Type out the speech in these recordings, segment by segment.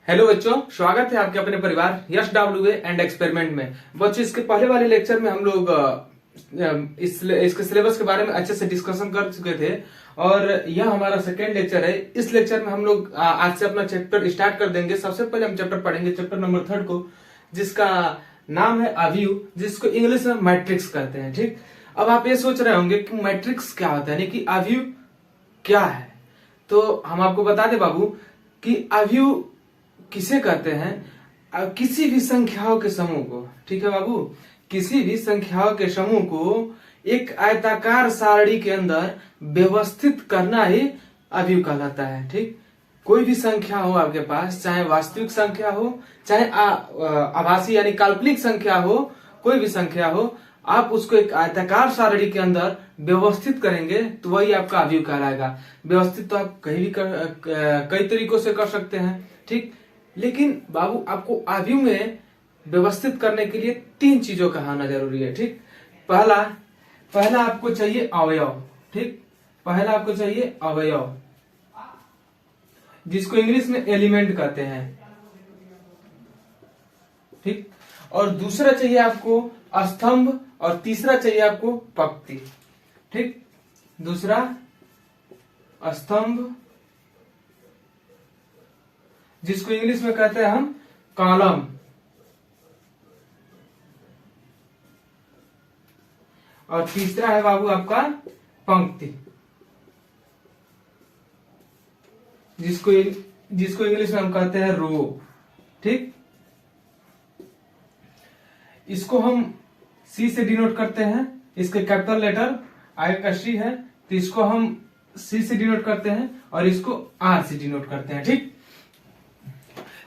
Hello बच्चों, स्वागत है आपके अपने परिवार यश डब्ल्यू एंड एक्सपेरिमेंट में। बच्चों, इसके पहले वाले लेक्चर में हम लोग इसके सिलेबस के बारे में अच्छे से डिस्कशन कर चुके थे और यह हमारा सेकेंड लेक्चर है। इस लेक्चर में हम लोग आज से अपना चैप्टर स्टार्ट कर देंगे। सबसे पहले हम चैप्टर पढ़ेंगे, चैप्टर नंबर 3 को, जिसका नाम है अवयव, जिसको इंग्लिश में मैट्रिक्स कहते हैं। ठीक, अब आप ये सोच रहे होंगे कि मैट्रिक्स क्या होता है, यानी कि अवयव क्या है। तो हम आपको बता दें बाबू कि अवयव किसे कहते हैं? किसी भी संख्याओं के समूह को। ठीक है बाबू, किसी भी संख्याओं के समूह को एक आयताकार सारणी के अंदर व्यवस्थित करना ही अवयव कहलाता है। ठीक, कोई भी संख्या हो आपके पास, चाहे वास्तविक संख्या हो, चाहे आभासी यानी काल्पनिक संख्या हो, कोई भी संख्या हो, आप उसको एक आयताकार सारणी के अंदर व्यवस्थित करेंगे तो वही आपका अवयव कहलाएगा। व्यवस्थित तो आप कहीं भी कई तरीकों से कर सकते हैं। ठीक, लेकिन बाबू आपको अवयव में व्यवस्थित करने के लिए 3 चीजों का होना जरूरी है। ठीक, पहला आपको चाहिए अवयव। ठीक, पहला आपको चाहिए अवयव, जिसको इंग्लिश में एलिमेंट कहते हैं। ठीक, और दूसरा चाहिए आपको स्तंभ, और तीसरा चाहिए आपको पंक्ति। ठीक, दूसरा स्तंभ, जिसको इंग्लिश में कहते हैं हम कॉलम, और तीसरा है बाबू आपका पंक्ति, जिसको इंग्लिश में हम कहते हैं रो। ठीक, इसको हम सी से डिनोट करते हैं। इसके कैपिटल लेटर आगे का सी है, तो इसको हम सी से डिनोट करते हैं और इसको आर से डिनोट करते हैं।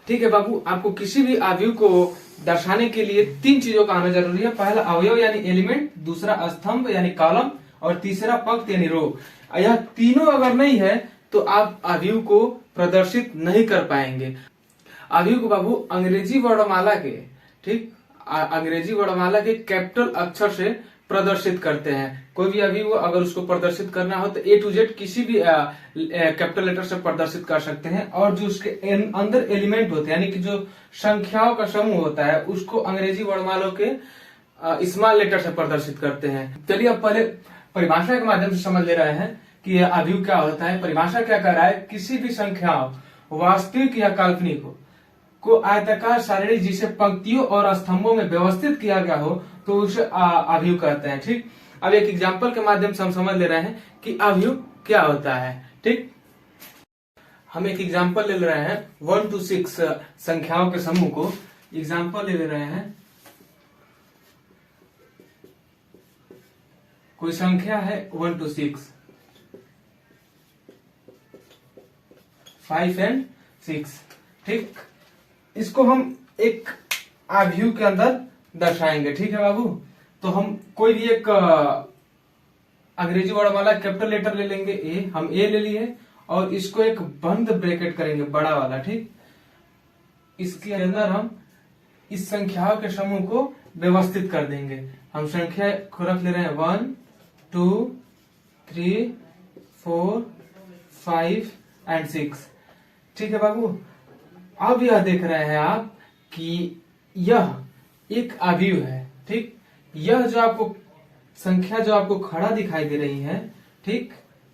ठीक है बाबू, आपको किसी भी अवयव को दर्शाने के लिए 3 चीजों का आना जरूरी है। पहला अवयव यानी एलिमेंट, दूसरा स्तंभ यानी कॉलम, और तीसरा पंक्ति यानी रो। यह तीनों अगर नहीं है तो आप अवयव को प्रदर्शित नहीं कर पाएंगे। अवयव को बाबू अंग्रेजी वर्णमाला के, ठीक, अंग्रेजी वर्णमाला के कैपिटल अक्षर से प्रदर्शित करते हैं। कोई भी अवयव अगर उसको प्रदर्शित करना हो तो A to Z किसी भी कैपिटल लेटर से प्रदर्शित कर सकते हैं। और जो उसके अंदर एलिमेंट होते हैं, यानी कि जो संख्याओं का समूह होता है, उसको अंग्रेजी वर्णमालों के स्मॉल लेटर से प्रदर्शित करते हैं। चलिए अब पहले परिभाषा के माध्यम से समझ ले रहे हैं कि यह अवयव क्या होता है। परिभाषा क्या कह रहा है? किसी भी संख्या वास्तविक या काल्पनिक को आयताकार सारणी जिसे पंक्तियों और स्तंभों में व्यवस्थित किया गया हो तो उसे अवयव कहते हैं। ठीक, अब एक एग्जांपल के माध्यम से हम समझ ले रहे हैं कि अवयव क्या होता है। ठीक, हम एक एग्जांपल ले रहे हैं 1 to 6 संख्याओं के समूह को एग्जांपल ले रहे हैं। कोई संख्या है 1 to 6, 5 and 6। ठीक, इसको हम एक अवयव के अंदर दर्शाएंगे। ठीक है बाबू, तो हम कोई भी एक अंग्रेजी वर्णमाला कैपिटल लेटर ले लेंगे, ए, हम ए ले लिए, और इसको एक बंद ब्रैकेट करेंगे बड़ा वाला। ठीक, इसके अंदर हम इस संख्याओं के समूह को व्यवस्थित कर देंगे। हम संख्या को रख ले रहे हैं 1 2 3 4 5 एंड 6। ठीक है बाबू, अब यह देख रहे हैं आप कि यह एक अवयव है। ठीक, यह जो आपको संख्या जो आपको खड़ा दिखाई दे रही है, ठीक,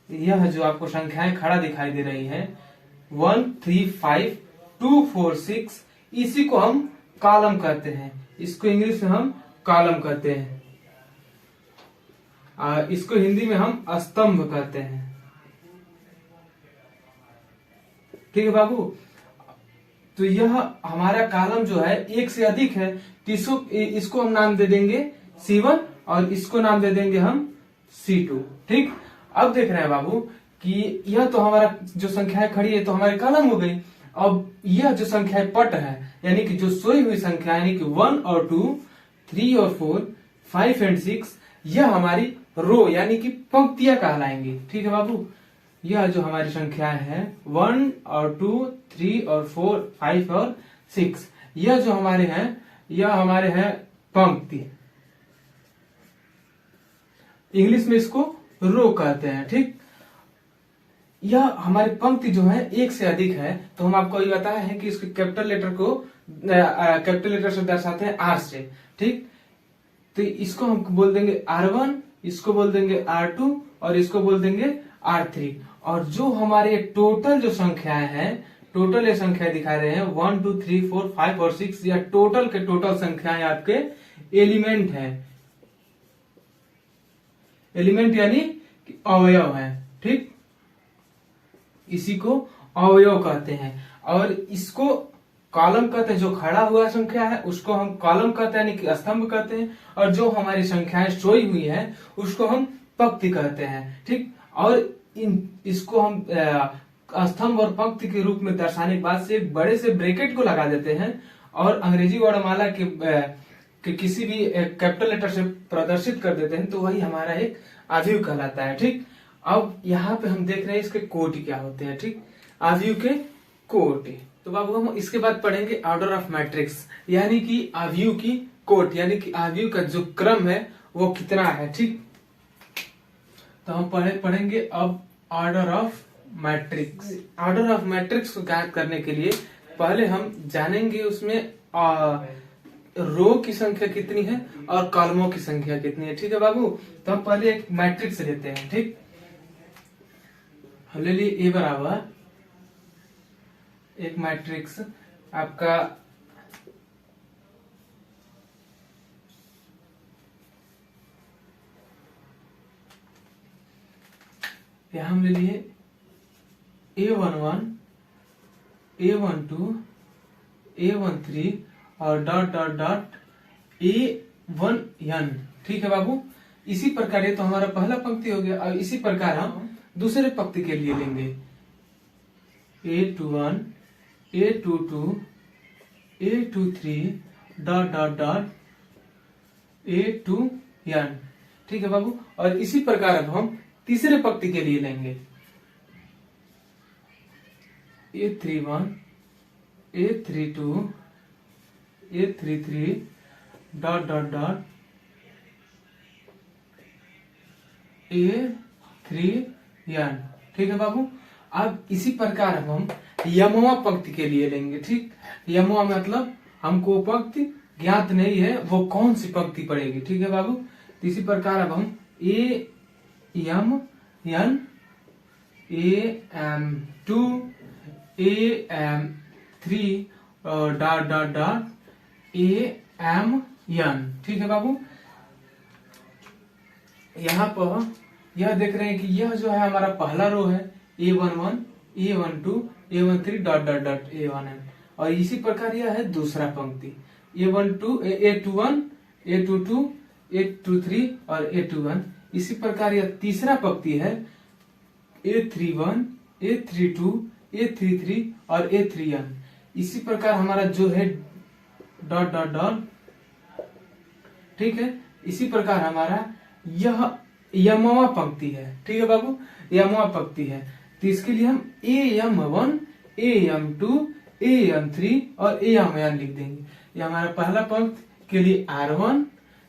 यह जो आपको संख्याएं खड़ा दिखाई दे रही है 1 3 5 2 4 6, इसी को हम कॉलम कहते हैं। इसको इंग्लिश में हम कॉलम कहते हैं, इसको हिंदी में हम स्तंभ कहते हैं। ठीक है बाबू, तो यह हमारा कॉलम जो है एक से अधिक है, तो इसको हम नाम दे देंगे C1 और इसको नाम दे देंगे हम C2। ठीक, अब देख रहे हैं बाबू कि यह तो हमारा जो संख्याएं खड़ी है तो हमारी कॉलम हो गई। अब यह जो संख्याएं पट है, यानी कि जो सोई हुई संख्या, यानी कि 1 और 2 3 और 4 5 एंड 6, यह हमारी रो यानी कि पंक्तियां कहलाएंगी। ठीक है बाबू, यह जो हमारी संख्याएं हैं 1 और 2 3 और 4 5 और 6, यह जो हमारे हैं, यह हमारे हैं पंक्ति। इंग्लिश में इसको रो कहते हैं। ठीक, यह हमारी पंक्ति जो है एक से अधिक है, तो हम आपको ये बताया है कि इसके कैपिटल लेटर को कैपिटल लेटर से दर्शाते हैं आर से। ठीक, तो इसको हम बोल देंगे R1, इसको बोल देंगे R2 और इसको बोल देंगे R3। और जो हमारे टोटल जो संख्याएं हैं, टोटल ये संख्या दिखा रहे हैं 1 2 3 4 5 और 6, या टोटल के टोटल संख्याएं आपके एलिमेंट हैं। एलिमेंट यानी अवयव है। ठीक, इसी को अवयव कहते हैं। और इसको कॉलम कहते हैं, जो खड़ा हुआ संख्या है उसको हम कॉलम कहते हैं यानी कि स्तंभ कहते हैं, और जो हमारी संख्याएं सोई हुई है उसको हम पंक्ति कहते हैं। ठीक, और इसको हम स्तंभ और पंक्ति के रूप में दर्शाने के बाद से एक बड़े से ब्रैकेट को लगा देते हैं और अंग्रेजी वर्णमाला के किसी भी कैपिटल लेटर से प्रदर्शित कर देते हैं, तो वही हमारा एक आव्यूह कहलाता है। ठीक, अब यहाँ पे हम देख रहे हैं इसके कोटि क्या होते हैं। ठीक, आव्यूह के कोटि। तो बाबू हम इसके बाद पढ़ेंगे ऑर्डर ऑफ मैट्रिक्स, यानी कि आव्यूह की कोटि, यानी कि आव्यूह का जो क्रम है वो कितना है। ठीक, तो हम पढ़ेंगे अब order of matrix. Order of matrix को ज्ञात करने के लिए पहले हम जानेंगे उसमें रो की संख्या कितनी है और कॉलमों की संख्या कितनी है। ठीक है बाबू, तो हम पहले एक मैट्रिक्स लेते हैं। ठीक, हम ले लिए A बराबर एक मैट्रिक्स आपका यहां हम ले लिए A11, A12, A13 और डॉट डॉट डॉट A1n। ठीक है बाबू, इसी प्रकार ये तो हमारा पहला पंक्ति हो गया। अब इसी प्रकार हम दूसरे पंक्ति के लिए लेंगे A21, A22, A23 dot dot dot A2n। ठीक है बाबू, और इसी प्रकार अब हम तीसरे पंक्ति के लिए लेंगे A31, A32, A33 dot dot dot A3n। ठीक है बाबू, अब इसी प्रकार हम यमवा पंक्ति के लिए लेंगे। ठीक, यमवा मतलब हमको पंक्ति ज्ञात नहीं है वो कौन सी पंक्ति पड़ेगी। ठीक है बाबू, तो इसी प्रकार अब हम AM1, AM2, AM3 dot dot dot AM1। ठीक है बाबू, यहाँ पर यह देख रहे हैं कि यह जो है हमारा पहला रो है A11, A12, A13 dot dot dot A1n, और इसी प्रकार यह है दूसरा पंक्ति A12, A21, A22, A23 और A2n। इसी प्रकार यह तीसरा पंक्ति है A31, A32, A33 और A3n। इसी प्रकार हमारा जो है डॉट डॉट डॉट। ठीक है, इसी प्रकार हमारा यह यमवा पंक्ति है। ठीक है बाबू, यमवा पंक्ति है, तो इसके लिए हम AM1, AM2, AM3 और AM लिख देंगे। यह हमारा पहला पंक्ति के लिए R1,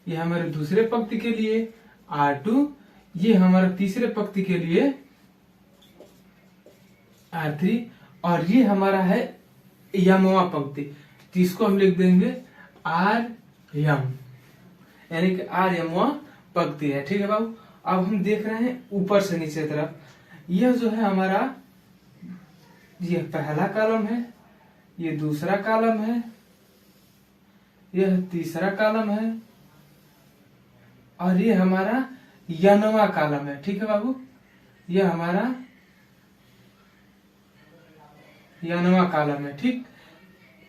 यह हमारे दूसरे पंक्ति के लिए R2, ये हमारा तीसरे पंक्ति के लिए R3, और ये हमारा है यमवा पंक्ति, तो इसको हम लिख देंगे RM, यानी कि यमवा पंक्ति है। ठीक है बाबू, अब हम देख रहे हैं ऊपर से नीचे तरफ, यह जो है हमारा यह पहला कॉलम है, ये दूसरा कॉलम है, यह तीसरा कॉलम है, और ये हमारा यनवा कॉलम है। ठीक है बाबू, यह हमारा यनवा कॉलम है। ठीक,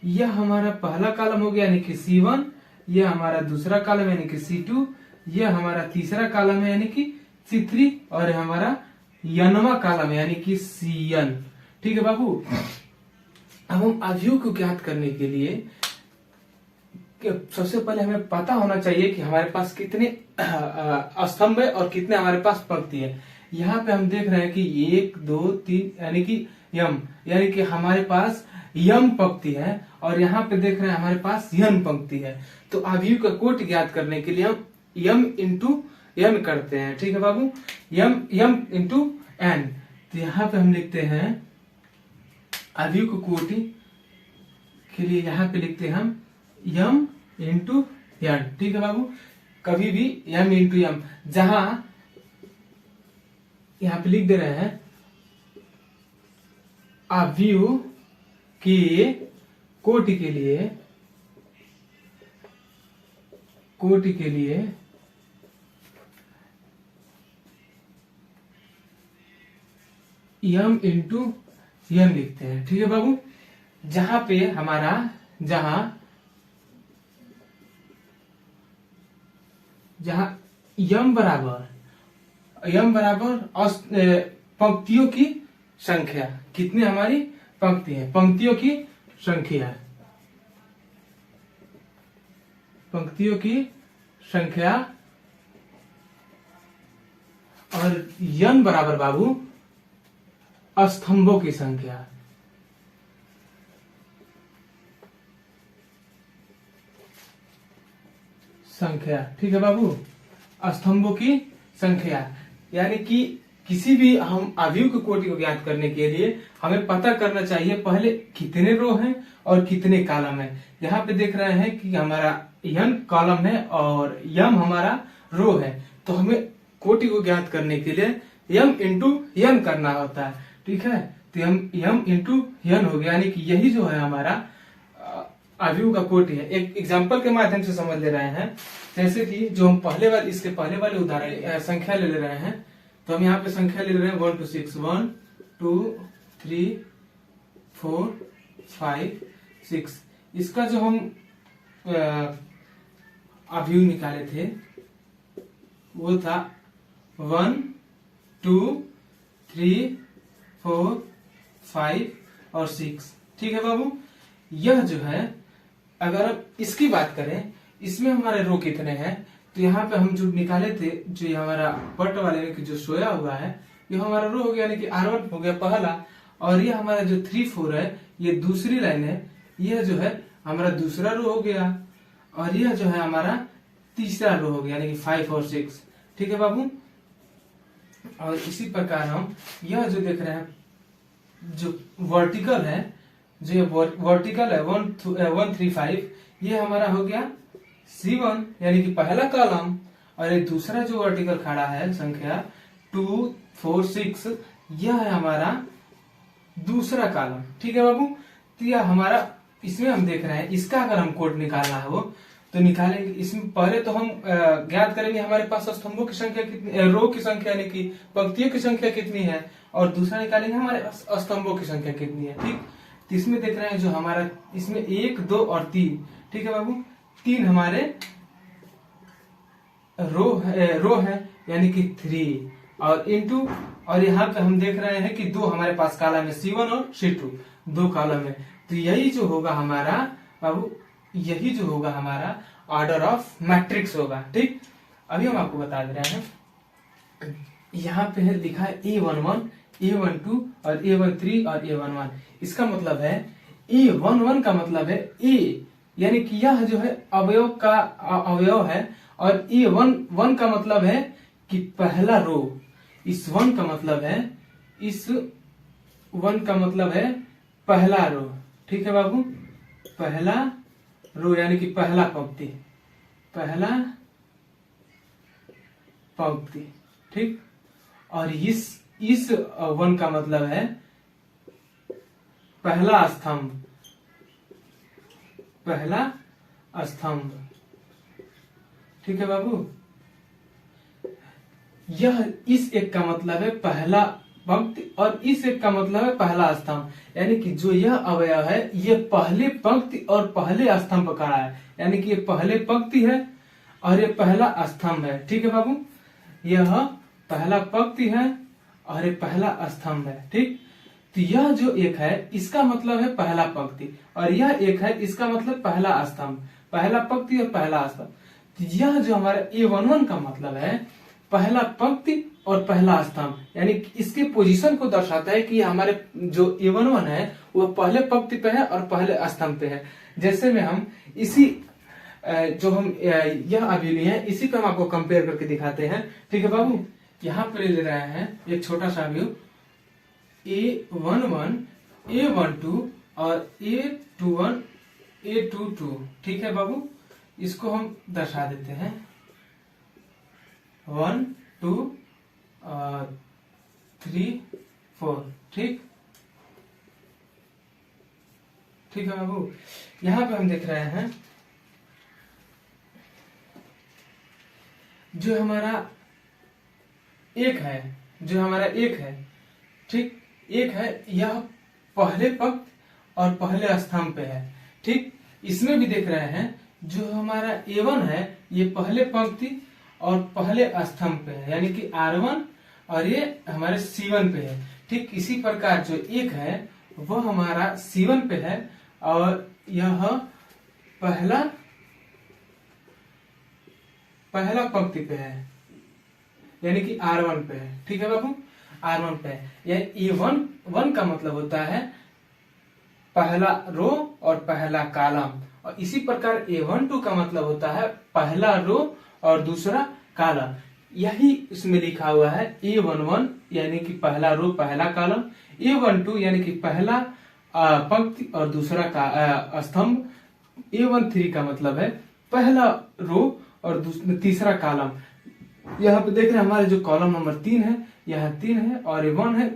यह हमारा पहला कॉलम हो गया यानी कि C1, यह हमारा दूसरा कॉलम यानी कि C2, यह हमारा तीसरा कॉलम है यानी कि C3, और हमारा यनवा कॉलम है यानी कि Cn। ठीक है बाबू, अब हम आव्यूह को ज्ञात करने के लिए सबसे पहले हमें पता होना चाहिए कि हमारे पास कितने स्तंभ है और कितने हमारे पास पंक्ति है। यहाँ पे हम देख रहे हैं कि 1 2 3 यानी कि यम, यानी कि हमारे पास यम पंक्ति है, और यहाँ पे देख रहे हैं हमारे पास यन पंक्ति है। तो आव्यूह का कोटि ज्ञात करने के लिए हम यम इंटू यन करते हैं। ठीक है बाबू, यम इंटू एन, तो यहाँ पे हम लिखते हैं अवयव की कोटि के लिए, यहाँ पे लिखते हैं हम यम इंटू यन। ठीक है बाबू, कभी भी यम इंटू यम, जहां यहाँ पे लिख दे रहे हैं अवयव के कोटि के लिए, कोटि के लिए यम इंटू यन लिखते हैं। ठीक है बाबू, जहां पे हमारा जहां यम बराबर पंक्तियों की संख्या, कितनी हमारी पंक्ति है, पंक्तियों की संख्या, पंक्तियों की संख्या, और यन बराबर बाबू स्तंभों की संख्या। ठीक है बाबू, स्तंभों की संख्या, यानी कि किसी भी हम अवयव की कोटि को ज्ञात करने के लिए हमें पता करना चाहिए पहले कितने रो हैं और कितने कॉलम है। यहाँ पे देख रहे हैं कि हमारा यन कॉलम है और यम हमारा रो है, तो हमें कोटि को ज्ञात करने के लिए यम इंटू यन करना होता है। ठीक है, तो यम इंटू यन हो गया, यानी कि यही जो है हमारा अवयव का कोटि है। एक एग्जाम्पल के माध्यम से समझ ले रहे हैं, जैसे कि जो हम इसके पहले वाले उदाहरण संख्या ले रहे हैं, तो हम यहाँ पे संख्या ले रहे हैं 1 to 6, 1 2 3 4 5 6। इसका जो हम अवयव निकाले थे वो था 1 2 3 4 5 और 6। ठीक है बाबू, यह जो है अगर हम इसकी बात करें, इसमें हमारे रो कितने हैं, तो यहाँ पे हम जो निकाले थे, जो हमारा पट वाले की जो सोया हुआ है, ये हमारा रो हो गया, यानी कि R1 हो गया पहला, और ये हमारा जो 3 4 है ये दूसरी लाइन है, यह जो है हमारा दूसरा रो हो गया, और यह जो है हमारा तीसरा रो हो गया, यानी कि 5 और 6। ठीक है बाबू, और इसी प्रकार हम यह जो देख रहे हैं जो वर्टिकल है, जो ये वर्टिकल है 1 3 5, ये हमारा हो गया C1 यानी कि पहला कॉलम, और एक दूसरा जो वर्टिकल खड़ा है संख्या 2 4 6, यह है हमारा दूसरा कॉलम। ठीक है बाबू, तो यह हमारा, इसमें हम देख रहे हैं इसका अगर हम कोड निकालना हो तो निकालेंगे। इसमें पहले तो हम ज्ञात करेंगे हमारे पास स्तंभों की संख्या कितनी, रो की संख्या यानी कि पंक्तियों की संख्या कितनी है, और दूसरा निकालेंगे हमारे स्तंभों की संख्या कितनी है। ठीक, तो इसमें देख रहे हैं जो हमारा इसमें 1 2 और 3। ठीक है बाबू, 3 हमारे रो है यानी कि 3, और इनटू, और यहाँ पे हम देख रहे हैं कि 2 हमारे पास कॉलम है, C1 और C2 2 कॉलम है। तो यही जो होगा हमारा बाबू, यही जो होगा हमारा ऑर्डर ऑफ मैट्रिक्स होगा। ठीक, अभी हम आपको बता दे रहे हैं, यहाँ पे है लिखा है A11 A12 और A13 और A11। इसका मतलब है A11 का मतलब है A, यानी कि यह जो है अवयव का अवयव है, और A11 का मतलब है कि पहला रो, इस 1 का मतलब है, इस 1 का मतलब है पहला रो। ठीक है बाबू, पहला रो यानी कि पहला पंक्ति, पहला पंक्ति। ठीक, और इस 1 का मतलब है पहला स्तंभ, पहला स्तंभ। ठीक है बाबू, यह इस 1 का मतलब है पहला पंक्ति, और इस 1 का मतलब है पहला स्तंभ, यानी कि जो यह अवयव है ये पहले पंक्ति और पहले स्तंभ का है, यानी कि ये पहले पंक्ति है और ये पहला स्तंभ है। ठीक है बाबू, यह पहला पंक्ति है और ये पहला स्तंभ है। ठीक, तो यह जो 1 है इसका मतलब है पहला पंक्ति, और यह 1 है इसका मतलब पहला स्तंभ, पहला पंक्ति और पहला स्तंभ। तो यह जो हमारा A11 का मतलब है पहला पंक्ति और पहला स्तंभ, यानी कि इसके पोजीशन को दर्शाता है कि हमारे जो A11 है वो पहले पंक्ति पे है और पहले स्तंभ पे है। जैसे में हम इसी जो हम यह अभी लिए हैं इसी को हम आपको कंपेयर करके दिखाते हैं। ठीक है बाबू, यहाँ पे ले रहे हैं एक छोटा सा व्यू, A11 A12 और A21 A22। ठीक है बाबू, इसको हम दर्शा देते हैं 1 2 3 4। ठीक है बाबू, यहाँ पे हम देख रहे हैं जो हमारा एक है, ठीक, एक है, यह पहले पंक्ति और पहले स्तंभ पे है। ठीक, इसमें भी देख रहे हैं जो हमारा A1 है ये पहले पंक्ति और पहले स्तंभ पे है, यानी कि R1, और ये हमारे C1 पे है। ठीक, इसी प्रकार जो एक है वह हमारा C1 पे है और यह पहला पंक्ति पे है, यानी कि R1 पे है। ठीक है बाबू, R1 पे है। यानी A1 का मतलब होता है पहला रो और पहला कॉलम, और इसी प्रकार A12 का मतलब होता है पहला रो और दूसरा कॉलम। यही इसमें लिखा हुआ है A11 यानी कि पहला रो पहला कॉलम, A12 यानी कि पहला पंक्ति और दूसरा का स्तंभ, A13 का मतलब है पहला रो और तीसरा कॉलम। यहाँ पे देख रहे हैं हमारे जो कॉलम नंबर 3 है, यह 3 है और 1 है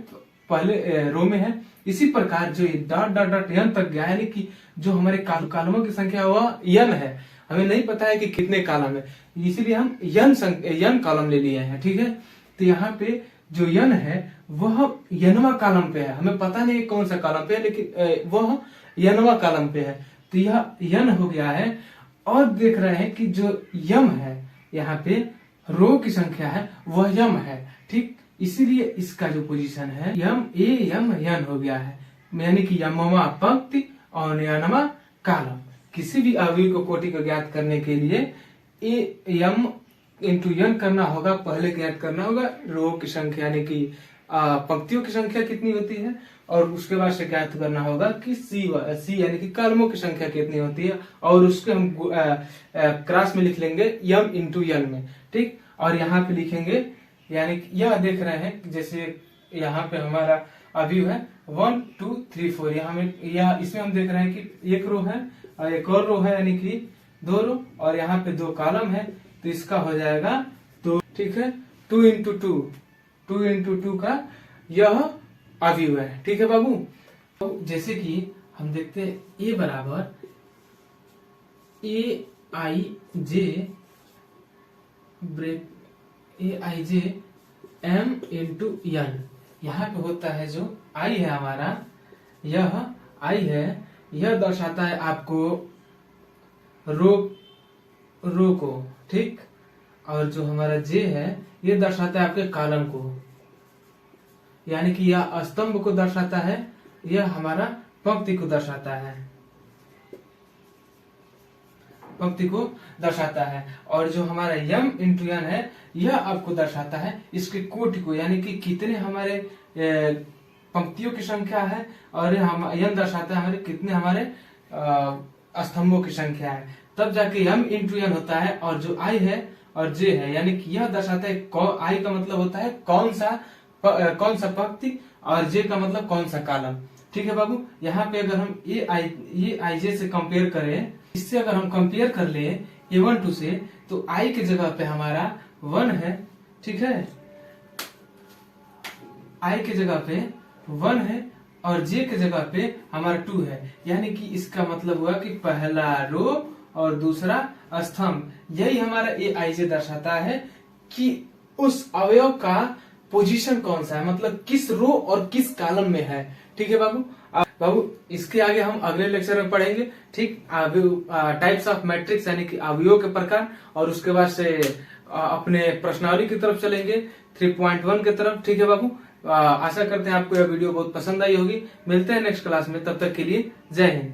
पहले रो में है। इसी प्रकार जो डॉट डॉट डॉट n तक गया, यानी कि जो हमारे कॉलमों की संख्या वह n है, हमें नहीं पता है कि कितने कॉलम है, इसीलिए हम n कॉलम ले लिए हैं। ठीक है, तो यहाँ पे जो n है वह nवां कॉलम पे है, हमें पता नहीं कौन सा कॉलम पे है, लेकिन वह nवां कॉलम पे है, तो यह n हो गया है। और देख रहे हैं कि जो m है, यहाँ पे रो की संख्या है वह m है। ठीक, इसीलिए इसका जो पोजीशन है n हो गया है, यानी कि यमवा पंक्ति और नवा कॉलम। किसी भी अवयव को कोटि को ज्ञात करने के लिए m इंटू n करना होगा, पहले ज्ञात करना होगा रो की संख्या यानी कि पंक्तियों की संख्या कितनी होती है, और उसके बाद से ज्ञात करना होगा कि सी यानी कि कॉलमों की संख्या कितनी होती है, और उसके हम क्रॉस में लिख लेंगे m इंटू n में। ठीक, और यहाँ पे लिखेंगे, यानी कि यह देख रहे हैं जैसे यहाँ पे हमारा अवयव है 1 2 3 4, यहाँ इसमें हम देख रहे हैं कि एक रो है और एक और रो है, यानी कि 2 रो, और यहाँ पे 2 कॉलम है, तो इसका हो जाएगा 2। ठीक है, 2 इंटू 2 का यह अवयव है। ठीक है बाबू, तो जैसे कि हम देखते हैं A बराबर Aij m इंटू n। यहाँ पे होता है जो I है हमारा, यह I है, यह दर्शाता है आपको रो को। ठीक, और जो हमारा J है यह दर्शाता है आपके कॉलम को, यानी कि यह स्तंभ को दर्शाता है, यह हमारा पंक्ति को दर्शाता है, और जो हमारा m इंटू n है यह आपको दर्शाता है इसके कोटि को, यानी कि कितने हमारे पंक्तियों की संख्या है, और n दर्शाता है हमारे कितने हमारे स्तंभों की संख्या है। तब जाके m इंटू n होता है, और जो I है और J है, यानी कि यह दर्शाता है I का मतलब होता है कौन सा पंक्ति, और J का मतलब कौन सा कॉलम। ठीक है बाबू, यहाँ पे अगर हम ये Ij से कंपेयर करें, इससे अगर हम कंपेयर कर ले A12 से, तो I के जगह पे हमारा 1 है। ठीक है, I के जगह पे 1 है और J के जगह पे हमारा 2 है, यानी कि इसका मतलब हुआ कि पहला रो और दूसरा स्तंभ। यही हमारा Aij दर्शाता है कि उस अवयव का पोजीशन कौन सा है, मतलब किस रो और किस कॉलम में है। ठीक है बाबू, इसके आगे हम अगले लेक्चर में पढ़ेंगे। ठीक, टाइप्स ऑफ मैट्रिक्स यानी कि अवयवों के प्रकार, और उसके बाद से अपने प्रश्नावली की तरफ चलेंगे 3.1 की तरफ। ठीक है बाबू, आशा करते हैं आपको यह वीडियो बहुत पसंद आई होगी। मिलते हैं नेक्स्ट क्लास में, तब तक के लिए जय हिंद।